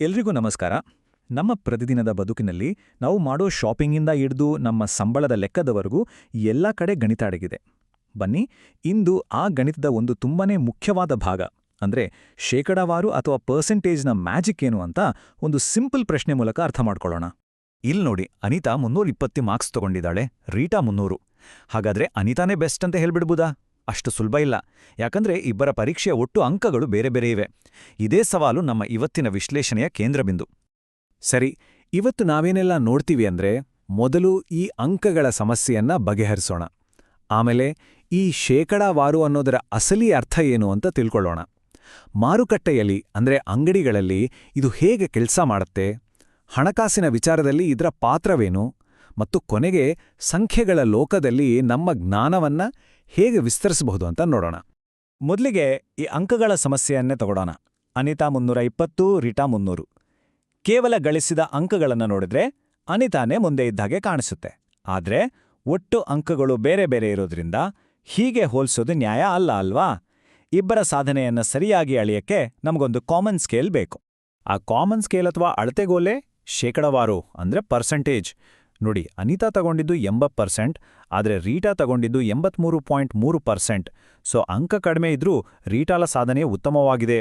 ಎಲ್ರಿಗೂ ನಮಸ್ಕಾರ. ನಮ್ಮ ಪ್ರತಿದಿನದ ಬದುಕಿನಲ್ಲಿ ನಾವು ಮಾಡೋ ಶಾಪಿಂಗಿಂದ ಹಿಡಿದು ನಮ್ಮ ಸಂಬಳದ ಲೆಕ್ಕದವರೆಗೂ ಎಲ್ಲ ಕಡೆ ಗಣಿತ ಅಡಗಿದೆ. ಬನ್ನಿ, ಇಂದು ಆ ಗಣಿತದ ಒಂದು ತುಂಬಾನೇ ಮುಖ್ಯವಾದ ಭಾಗ ಅಂದ್ರೆ ಶೇಕಡಾವಾರು ಅಥವಾ ಪರ್ಸೆಂಟೇಜ್ನ ಮ್ಯಾಜಿಕ್ ಏನು ಅಂತ ಒಂದು ಸಿಂಪಲ್ ಪ್ರಶ್ನೆ ಮೂಲಕ ಅರ್ಥ ಮಾಡ್ಕೊಳ್ಳೋಣ. ಇಲ್ಲಿ ನೋಡಿ, ಅನಿತಾ 320 ಮಾರ್ಕ್ಸ್ ತಗೊಂಡಿದ್ದಾಳೆ, ರೀಟಾ 300. ಹಾಗಾದ್ರೆ ಅನಿತಾನೇ ಬೆಸ್ಟ್ ಅಂತ ಹೇಳ್ಬಿಡ್ಬೋದಾ? ಅಷ್ಟು ಸುಲಭ ಇಲ್ಲ. ಯಾಕಂದ್ರೆ ಇಬ್ಬರ ಪರೀಕ್ಷೆಯ ಒಟ್ಟು ಅಂಕಗಳು ಬೇರೆ ಬೇರೆ ಇವೆ. ಇದೇ ಸವಾಲು ನಮ್ಮ ಇವತ್ತಿನ ವಿಶ್ಲೇಷಣೆಯ ಕೇಂದ್ರಬಿಂದು. ಸರಿ, ಇವತ್ತು ನಾವೇನೆಲ್ಲ ನೋಡ್ತೀವಿ ಅಂದ್ರೆ, ಮೊದಲು ಈ ಅಂಕಗಳ ಸಮಸ್ಯೆಯನ್ನ ಬಗೆಹರಿಸೋಣ. ಆಮೇಲೆ ಈ ಶೇಕಡಾವಾರು ಅನ್ನೋದರ ಅಸಲಿ ಅರ್ಥ ಏನು ಅಂತ ತಿಳ್ಕೊಳ್ಳೋಣ. ಮಾರುಕಟ್ಟೆಯಲ್ಲಿ ಅಂದ್ರೆ ಅಂಗಡಿಗಳಲ್ಲಿ ಇದು ಹೇಗೆ ಕೆಲಸ ಮಾಡುತ್ತೆ, ಹಣಕಾಸಿನ ವಿಚಾರದಲ್ಲಿ ಇದರ ಪಾತ್ರವೇನು, ಮತ್ತು ಕೊನೆಗೆ ಸಂಖ್ಯೆಗಳ ಲೋಕದಲ್ಲಿ ನಮ್ಮ ಜ್ಞಾನವನ್ನ ಹೇಗೆ ವಿಸ್ತರಿಸಬಹುದು ಅಂತ ನೋಡೋಣ. ಮೊದಲಿಗೆ ಈ ಅಂಕಗಳ ಸಮಸ್ಯೆಯನ್ನೇ ತಗೊಳ್ಳೋಣ. ಅನಿತಾ 320, ರೀಟಾ 300. ಕೇವಲ ಗಳಿಸಿದ ಅಂಕಗಳನ್ನು ನೋಡಿದ್ರೆ ಅನಿತಾನೇ ಮುಂದೆ ಇದ್ದಾಗೆ ಕಾಣಿಸುತ್ತೆ. ಆದ್ರೆ ಒಟ್ಟು ಅಂಕಗಳು ಬೇರೆ ಬೇರೆ ಇರೋದ್ರಿಂದ ಹೀಗೆ ಹೋಲ್ಸೋದು ನ್ಯಾಯ ಅಲ್ಲ ಅಲ್ವಾ? ಇಬ್ಬರ ಸಾಧನೆಯನ್ನ ಸರಿಯಾಗಿ ಅಳಿಯಕ್ಕೆ ನಮಗೊಂದು ಕಾಮನ್ ಸ್ಕೇಲ್ ಬೇಕು. ಆ ಕಾಮನ್ ಸ್ಕೇಲ್ ಅಥವಾ ಅಳತೆಗೋಲೆ ಶೇಕಡಾವಾರು ಅಂದ್ರೆ ಪರ್ಸೆಂಟೇಜ್. ನೋಡಿ, ಅನಿತಾ ತಗೊಂಡಿದ್ದು 80%, ಆದರೆ ರೀಟಾ ತಗೊಂಡಿದ್ದು 83.3%. ಸೊ ಅಂಕ ಕಡಿಮೆ ಇದ್ರೂ ರೀಟಾಲ ಸಾಧನೆ ಉತ್ತಮವಾಗಿದೆ.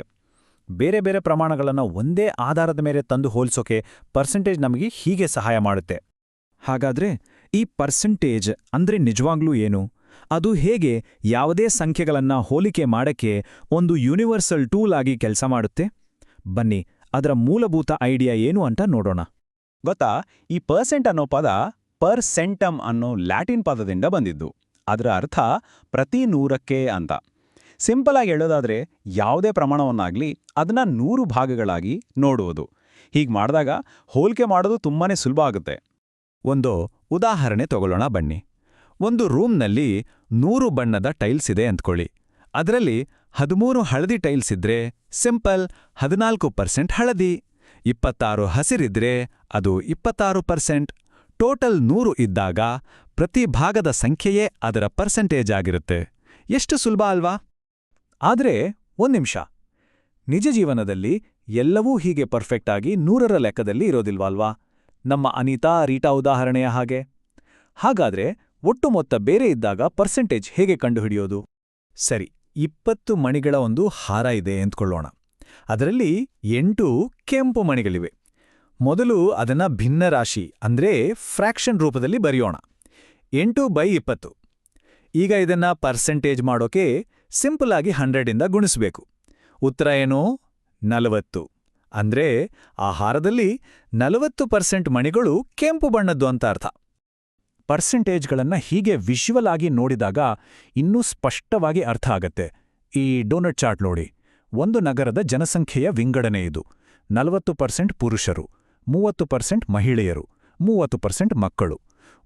ಬೇರೆ ಬೇರೆ ಪ್ರಮಾಣಗಳನ್ನು ಒಂದೇ ಆಧಾರದ ಮೇಲೆ ತಂದು ಹೋಲ್ಸೋಕೆ ಪರ್ಸೆಂಟೇಜ್ ನಮಗೆ ಹೀಗೆ ಸಹಾಯ ಮಾಡುತ್ತೆ. ಹಾಗಾದ್ರೆ ಈ ಪರ್ಸೆಂಟೇಜ್ ಅಂದ್ರೆ ನಿಜವಾಗ್ಲೂ ಏನು? ಅದು ಹೇಗೆ ಯಾವುದೇ ಸಂಖ್ಯೆಗಳನ್ನ ಹೋಲಿಕೆ ಮಾಡಕ್ಕೆ ಒಂದು ಯೂನಿವರ್ಸಲ್ ಟೂಲ್ ಆಗಿ ಕೆಲಸ ಮಾಡುತ್ತೆ? ಬನ್ನಿ, ಅದರ ಮೂಲಭೂತ ಐಡಿಯಾ ಏನು ಅಂತ ನೋಡೋಣ. ಗೊತ್ತಾ, ಈ ಪರ್ಸೆಂಟ್ ಅನ್ನೋ ಪದ ಪರ್ಸೆಂಟಮ್ ಅನ್ನೋ ಲ್ಯಾಟಿನ್ ಪದದಿಂದ ಬಂದಿದ್ದು. ಅದರ ಅರ್ಥ ಪ್ರತಿ 100ಕ್ಕೆ ಅಂತ. ಸಿಂಪಲ್ ಆಗಿ ಹೇಳೋದಾದ್ರೆ, ಯಾವುದೇ ಪ್ರಮಾಣವನ್ನಾಗ್ಲಿ ಅದನ್ನ 100 ಭಾಗಗಳಾಗಿ ನೋಡುವುದು. ಹೀಗೆ ಮಾಡಿದಾಗ ಹೋಲಿಕೆ ಮಾಡೋದು ತುಂಬಾನೇ ಸುಲಭ ಆಗುತ್ತೆ. ಒಂದು ಉದಾಹರಣೆ ತಗೊಳ್ಳೋಣ ಬನ್ನಿ. ಒಂದು ರೂಮ್ನಲ್ಲಿ 100 ಬಣ್ಣದ ಟೈಲ್ಸ್ ಇದೆ ಅಂದ್ಕೊಳ್ಳಿ. ಅದರಲ್ಲಿ 13 ಹಳದಿ ಟೈಲ್ಸ್ ಇದ್ರೆ ಸಿಂಪಲ್ 14% ಹಳದಿ, 26 ಹಸಿರಿದ್ರೆ ಅದು 26%. ಟೋಟಲ್ 100 ಇದ್ದಾಗ ಪ್ರತಿ ಭಾಗದ ಸಂಖ್ಯೆಯೇ ಅದರ ಪರ್ಸೆಂಟೇಜ್ ಆಗಿರುತ್ತೆ. ಎಷ್ಟು ಸುಲಭ ಅಲ್ವಾ? ಆದ್ರೆ ಒಂದ್ ನಿಮಿಷ, ನಿಜ ಜೀವನದಲ್ಲಿ ಎಲ್ಲವೂ ಹೀಗೆ ಪರ್ಫೆಕ್ಟ್ ಆಗಿ 100ರ ಲೆಕ್ಕದಲ್ಲಿ ಇರೋದಿಲ್ವಲ್ವಾ? ನಮ್ಮ ಅನಿತಾ ರೀಟಾ ಉದಾಹರಣೆಯ ಹಾಗೆ. ಹಾಗಾದ್ರೆ ಒಟ್ಟು ಮೊತ್ತ ಬೇರೆ ಇದ್ದಾಗ ಪರ್ಸೆಂಟೇಜ್ ಹೇಗೆ ಕಂಡುಹಿಡಿಯೋದು? ಸರಿ, 20 ಮಣಿಗಳ ಒಂದು ಹಾರ ಇದೆ ಎಂದ್ಕೊಳ್ಳೋಣ. ಅದರಲ್ಲಿ 8 ಕೆಂಪು ಮಣಿಗಳಿವೆ. ಮೊದಲು ಅದನ್ನ ಭಿನ್ನರಾಶಿ ಅಂದ್ರೆ ಫ್ರ್ಯಾಕ್ಷನ್ ರೂಪದಲ್ಲಿ ಬರೆಯೋಣ. 8/20. ಈಗ ಇದನ್ನ ಪರ್ಸೆಂಟೇಜ್ ಮಾಡೋಕೆ ಸಿಂಪಲ್ ಆಗಿ 100ಇಂದ ಗುಣಿಸಬೇಕು. ಉತ್ತರ ಏನು? 40. ಅಂದ್ರೆ ಆ ಹಾರದಲ್ಲಿ 40% ಮಣಿಗಳು ಕೆಂಪು ಬಣ್ಣದ್ದು ಅಂತ ಅರ್ಥ. ಪರ್ಸೆಂಟೇಜ್ಗಳನ್ನ ಹೀಗೆ ವಿಷುವಲ್ ಆಗಿ ನೋಡಿದಾಗ ಇನ್ನೂ ಸ್ಪಷ್ಟವಾಗಿ ಅರ್ಥ ಆಗತ್ತೆ. ಈ ಡೋನಟ್ ಚಾರ್ಟ್ ನೋಡಿ. ಒಂದು ನಗರದ ಜನಸಂಖ್ಯೆಯ ವಿಂಗಡಣೆ ಇದು. 40% ಪುರುಷರು, 30% ಮಹಿಳೆಯರು, 30% ಮಕ್ಕಳು.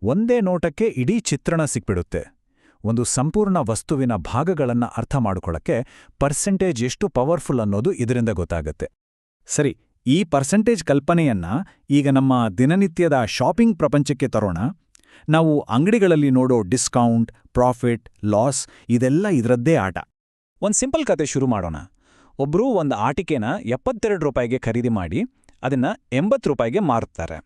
ಒಂದೇ ನೋಟಕ್ಕೆ ಇಡೀ ಚಿತ್ರಣ ಸಿಕ್ಬಿಡುತ್ತೆ. ಒಂದು ಸಂಪೂರ್ಣ ವಸ್ತುವಿನ ಭಾಗಗಳನ್ನ ಅರ್ಥ ಮಾಡ್ಕೊಳ್ಳಕ್ಕೆ ಪರ್ಸೆಂಟೇಜ್ ಎಷ್ಟು ಪವರ್ಫುಲ್ ಅನ್ನೋದು ಇದರಿಂದ ಗೊತ್ತಾಗತ್ತೆ. ಸರಿ, ಈ ಪರ್ಸೆಂಟೇಜ್ ಕಲ್ಪನೆಯನ್ನ ಈಗ ನಮ್ಮ ದಿನನಿತ್ಯದ ಶಾಪಿಂಗ್ ಪ್ರಪಂಚಕ್ಕೆ ತರೋಣ. ನಾವು ಅಂಗಡಿಗಳಲ್ಲಿ ನೋಡೋ ಡಿಸ್ಕೌಂಟ್, ಪ್ರಾಫಿಟ್, ಲಾಸ್ ಇದೆಲ್ಲ ಇದರದ್ದೇ ಆಟ. ಒಂದು ಸಿಂಪಲ್ ಕತೆ ಶುರು ಮಾಡೋಣ. ಒಬ್ರು ಒಂದು ಆಟಿಕೆನ 72 ರೂಪಾಯಿಗೆ ಖರೀದಿ ಮಾಡಿ ಅದನ್ನ 80 ರೂಪಾಯಿಗೆ ಮಾರುತ್ತಾರೆ.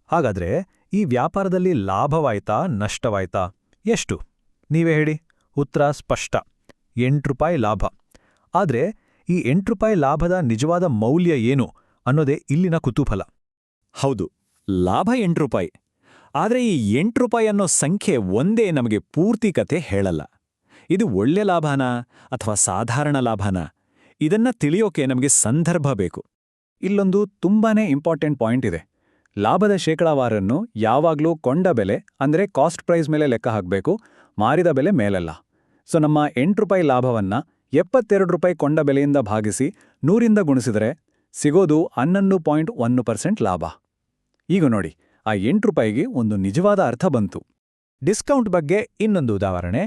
ಹಾಗಾದ್ರೆ ಈ ವ್ಯಾಪಾರದಲ್ಲಿ ಲಾಭವಾಯ್ತಾ ನಷ್ಟವಾಯ್ತಾ? ಎಷ್ಟು? ನೀವೇ ಹೇಳಿ. ಉತ್ತರ ಸ್ಪಷ್ಟ, 8 ರೂಪಾಯಿ ಲಾಭ. ಆದ್ರೆ ಈ 8 ರೂಪಾಯಿ ಲಾಭದ ನಿಜವಾದ ಮೌಲ್ಯ ಏನು ಅನ್ನೋದೇ ಇಲ್ಲಿನ ಕುತೂಹಲ. ಹೌದು, ಲಾಭ 8 ರೂಪಾಯಿ. ಆದ್ರೆ ಈ 8 ರೂಪಾಯಿ ಅನ್ನೋ ಸಂಖ್ಯೆ ಒಂದೇ ನಮಗೆ ಪೂರ್ತಿ ಕತೆ ಹೇಳಲ್ಲ. ಇದು ಒಳ್ಳೆ ಲಾಭನಾ ಅಥವಾ ಸಾಧಾರಣ ಲಾಭನಾ? ಇದನ್ನ ತಿಳಿಯೋಕೆ ನಮಗೆ ಸಂದರ್ಭ ಬೇಕು. ಇಲ್ಲೊಂದು ತುಂಬಾನೇ ಇಂಪಾರ್ಟೆಂಟ್ ಪಾಯಿಂಟ್ ಇದೆ. ಲಾಭದ ಶೇಕಡಾವಾರನ್ನು ಯಾವಾಗ್ಲೂ ಕೊಂಡ ಬೆಲೆ ಅಂದ್ರೆ ಕಾಸ್ಟ್ ಪ್ರೈಸ್ ಮೇಲೆ ಲೆಕ್ಕ ಹಾಕಬೇಕು, ಮಾರಿದ ಬೆಲೆ ಮೇಲಲ್ಲ. ಸೊ ನಮ್ಮ 8 ರೂಪಾಯಿ ಲಾಭವನ್ನ 72 ರೂಪಾಯಿ ಕೊಂಡ ಬೆಲೆಯಿಂದ ಭಾಗಿಸಿ 100ರಿಂದ ಗುಣಿಸಿದರೆ ಸಿಗೋದು 11.1% ಲಾಭ. ಈಗ ನೋಡಿ, ಆ 8 ರೂಪಾಯಿಗೆ ಒಂದು ನಿಜವಾದ ಅರ್ಥ ಬಂತು. ಡಿಸ್ಕೌಂಟ್ ಬಗ್ಗೆ ಇನ್ನೊಂದು ಉದಾಹರಣೆ.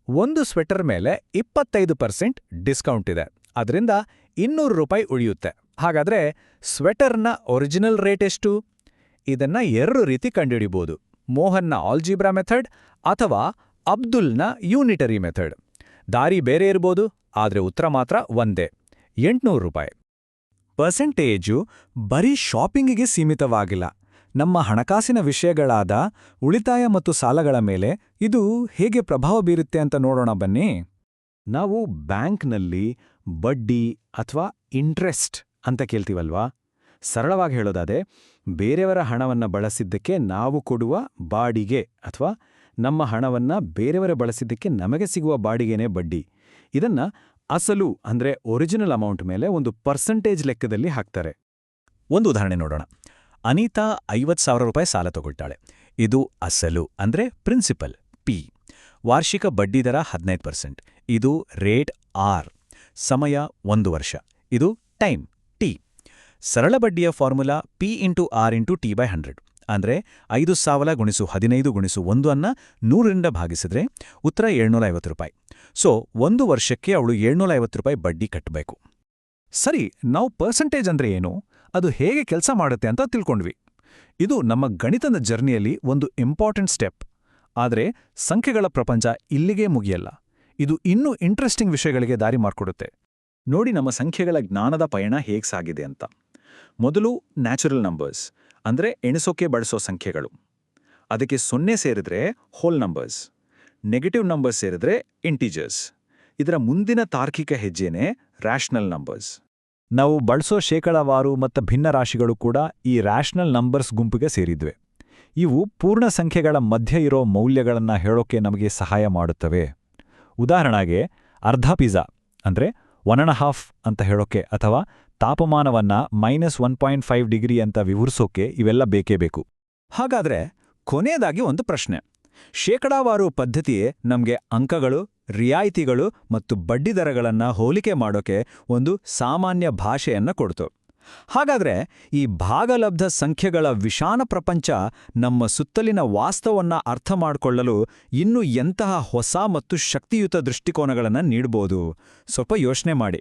ಒಂದು ಸ್ವೆಟರ್ ಮೇಲೆ 25% ಡಿಸ್ಕೌಂಟ್ ಇದೆ. ಅದರಿಂದ 200 ರೂಪಾಯಿ ಉಳಿಯುತ್ತೆ. ಹಾಗಾದ್ರೆ ಸ್ವೆಟರ್ನ ಒರಿಜಿನಲ್ ರೇಟ್ ಎಷ್ಟು? ಇದನ್ನ 2 ರೀತಿ ಕಂಡುಹಿಡಿಬಹುದು. ಮೋಹನ್ನ ಆಲ್ಜಿಬ್ರಾ ಮೆಥಡ್ ಅಥವಾ ಅಬ್ದುಲ್ನ ಯೂನಿಟರಿ ಮೆಥಡ್. ದಾರಿ ಬೇರೆ ಇರ್ಬೋದು, ಆದ್ರೆ ಉತ್ತರ ಮಾತ್ರ ಒಂದೇ, 800 ರೂಪಾಯಿ. ಪರ್ಸೆಂಟೇಜು ಬರೀ ಶಾಪಿಂಗಿಗೆ ಸೀಮಿತವಾಗಿಲ್ಲ. ನಮ್ಮ ಹಣಕಾಸಿನ ವಿಷಯಗಳಾದ ಉಳಿತಾಯ ಮತ್ತು ಸಾಲಗಳ ಮೇಲೆ ಇದು ಹೇಗೆ ಪ್ರಭಾವ ಬೀರುತ್ತೆ ಅಂತ ನೋಡೋಣ ಬನ್ನಿ. ನಾವು ಬ್ಯಾಂಕ್ನಲ್ಲಿ ಬಡ್ಡಿ ಅಥವಾ ಇಂಟ್ರೆಸ್ಟ್ ಅಂತ ಕೇಳ್ತೀವಲ್ವಾ? ಸರಳವಾಗಿ ಹೇಳೋದಾದ್ರೆ ಬೇರೆಯವರ ಹಣವನ್ನು ಬಳಸಿದ್ದಕ್ಕೆ ನಾವು ಕೊಡುವ ಬಾಡಿಗೆ ಅಥವಾ ನಮ್ಮ ಹಣವನ್ನು ಬೇರೆಯವರ ಬಳಸಿದ್ದಕ್ಕೆ ನಮಗೆ ಸಿಗುವ ಬಾಡಿಗೆನೇ ಬಡ್ಡಿ. ಇದನ್ನ ಅಸಲು ಅಂದ್ರೆ ಒರಿಜಿನಲ್ ಅಮೌಂಟ್ ಮೇಲೆ ಒಂದು ಪರ್ಸೆಂಟೇಜ್ ಲೆಕ್ಕದಲ್ಲಿ ಹಾಕ್ತಾರೆ. ಒಂದು ಉದಾಹರಣೆ ನೋಡೋಣ. ಅನಿತಾ 50,000 ರೂಪಾಯಿ ಸಾಲ ತಗೊಳ್ತಾಳೆ. ಇದು ಅಸಲು ಅಂದ್ರೆ ಪ್ರಿನ್ಸಿಪಲ್ ಪಿ. ವಾರ್ಷಿಕ ಬಡ್ಡಿದರ 15%. ಇದು ರೇಟ್ ಆರ್. ಸಮಯ 1 ವರ್ಷ. ಇದು ಟೈಮ್ ಟಿ. ಸರಳ ಬಡ್ಡಿಯ formula P into R into T by 100. ಅಂದ್ರೆ 5,000 ಗುಣಿಸು 15 ಗುಣಿಸು 1 ಅನ್ನ 100ರಿಂದ ಭಾಗಿಸಿದ್ರೆ ಉತ್ತರ 750 ರೂಪಾಯಿ. ಸೊ 1 ವರ್ಷಕ್ಕೆ ಅವಳು 750 ರೂಪಾಯಿ ಬಡ್ಡಿ ಕಟ್ಟಬೇಕು. ಸರಿ, ನಾವು ಪರ್ಸೆಂಟೇಜ್ ಅಂದ್ರೆ ಏನು, ಅದು ಹೇಗೆ ಕೆಲಸ ಮಾಡುತ್ತೆ ಅಂತ ತಿಳ್ಕೊಂಡ್ವಿ. ಇದು ನಮ್ಮ ಗಣಿತದ ಜರ್ನಿಯಲ್ಲಿ ಒಂದು ಇಂಪಾರ್ಟೆಂಟ್ ಸ್ಟೆಪ್. ಆದರೆ ಸಂಖ್ಯೆಗಳ ಪ್ರಪಂಚ ಇಲ್ಲಿಗೇ ಮುಗಿಯಲ್ಲ. ಇದು ಇನ್ನೂ ಇಂಟ್ರೆಸ್ಟಿಂಗ್ ವಿಷಯಗಳಿಗೆ ದಾರಿ ಮಾಡಿಕೊಡುತ್ತೆ. ನೋಡಿ ನಮ್ಮ ಸಂಖ್ಯೆಗಳ ಜ್ಞಾನದ ಪಯಣ ಹೇಗೆ ಸಾಗಿದೆ ಅಂತ. ಮೊದಲು ನ್ಯಾಚುರಲ್ ನಂಬರ್ಸ್ ಅಂದ್ರೆ ಎಣಿಸೋಕೆ ಬಳಸೋ ಸಂಖ್ಯೆಗಳು. ಅದಕ್ಕೆ 0 ಸೇರಿದ್ರೆ ಹೋಲ್ ನಂಬರ್ಸ್, ನೆಗೆಟಿವ್ ನಂಬರ್ಸ್ ಸೇರಿದ್ರೆ ಇಂಟಿಜರ್ಸ್. ಇದರ ಮುಂದಿನ ತಾರ್ಕಿಕ ಹೆಜ್ಜೆನೇ ರ್ಯಾಷನಲ್ ನಂಬರ್ಸ್. ನಾವು ಬಳಸೋ ಶೇಕಡಾವಾರು ಮತ್ತು ಭಿನ್ನ ರಾಶಿಗಳು ಕೂಡ ಈ ರ್ಯಾಷನಲ್ ನಂಬರ್ಸ್ ಗುಂಪಿಗೆ ಸೇರಿದ್ವೆ. ಇವು ಪೂರ್ಣ ಸಂಖ್ಯೆಗಳ ಮಧ್ಯ ಇರೋ ಮೌಲ್ಯಗಳನ್ನ ಹೇಳೋಕೆ ನಮಗೆ ಸಹಾಯ ಮಾಡುತ್ತವೆ. ಉದಾಹರಣೆಗೆ ಅರ್ಧ ಪಿಜ್ಜಾ ಅಂದ್ರೆ 1.5 ಅಂತ ಹೇಳೋಕೆ ಅಥವಾ ತಾಪಮಾನವನ್ನ -1.5 ಡಿಗ್ರಿ ಅಂತ ವಿವರಿಸೋಕೆ ಇವೆಲ್ಲ ಬೇಕೇ ಬೇಕು. ಹಾಗಾದ್ರೆ ಕೊನೆಯದಾಗಿ ಒಂದು ಪ್ರಶ್ನೆ. ಶೇಕಡಾವಾರು ಪದ್ಧತಿಯೇ ನಮಗೆ ಅಂಕಗಳು, ರಿಯಾಯಿತಿಗಳು ಮತ್ತು ಬಡ್ಡಿದರಗಳನ್ನು ಹೋಲಿಕೆ ಮಾಡೋಕೆ ಒಂದು ಸಾಮಾನ್ಯ ಭಾಷೆಯನ್ನ ಕೊಡ್ತು. ಹಾಗಾದ್ರೆ ಈ ಭಾಗಲಬ್ಧ ಸಂಖ್ಯೆಗಳ ವಿಶಾಲ ಪ್ರಪಂಚ ನಮ್ಮ ಸುತ್ತಲಿನ ವಾಸ್ತವನ್ನ ಅರ್ಥ ಮಾಡಿಕೊಳ್ಳಲು ಇನ್ನೂ ಎಂತಹ ಹೊಸ ಮತ್ತು ಶಕ್ತಿಯುತ ದೃಷ್ಟಿಕೋನಗಳನ್ನು ನೀಡಬಹುದು? ಸ್ವಲ್ಪ ಯೋಚನೆ ಮಾಡಿ.